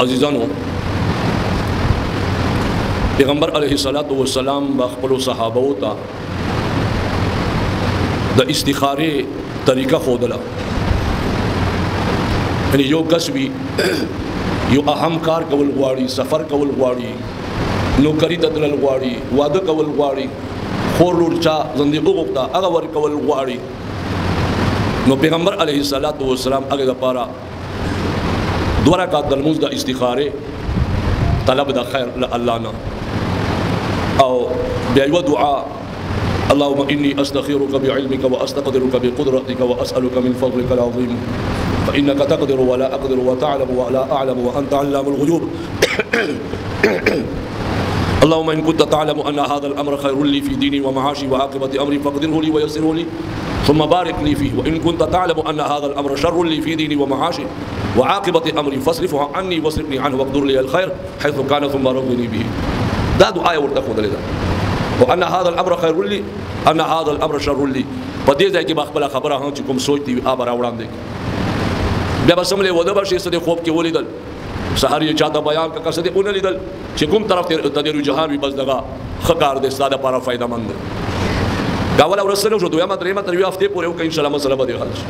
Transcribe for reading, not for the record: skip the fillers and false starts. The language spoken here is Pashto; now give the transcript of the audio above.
عزیزانو پیغمبر علیہ السلام بخپلو صحابو ته د استخاره طریقه خودله، یعنی یو کس وي یو اهم کار کول غواړي، سفر کول غواړي، نوکری ته تلل غواړي، واده کول غواړي، خور لور چا زندګي وغوښته هغه ورکول غواړي، نو پیغمبر علیه السلام هغه لپاره دوه رکعات د لمونځ د استخاره طلب د خیر له الله نه، او بیا یوه دعا اللهم إني أستخيرك بعلمك وأستقدرك بقدرتك وأسألك من فضلك العظيم فإنك تقدر ولا أقدر وتعلم ولا أعلم وأنت علام الغيوب اللهم إن كنت تعلم أن هذا الأمر خير لي في ديني ومعاشي وعاقبة أمري فاقدره لي ويسره لي ثم بارك لي فيه، وإن كنت تعلم أن هذا الأمر شر لي في ديني ومعاشي وعاقبة أمري فاصرفه عني واصرفني عنه واقدر لي الخير حيث كان ثم رضني به. دا دعاء ورته خدای دا وأن هذا الأمر خير لي أن هذا الأمر شر لي، په دې ځای کې بخبل خبره هم چې کوم سوچ دی آبر وړاندې بیا به سملې وده به شي څه خوب کې ولیدل سحر یې چاته بیان کا څه دې اون لیدل چې کوم طرف ته تدیر جهان وي بس دغه خکار دې ساده لپاره فائدہ مند دا ولا ورسره شو دویمه درېمه تر یو هفته پورې وکړو ان شاء الله مسله به حل شي.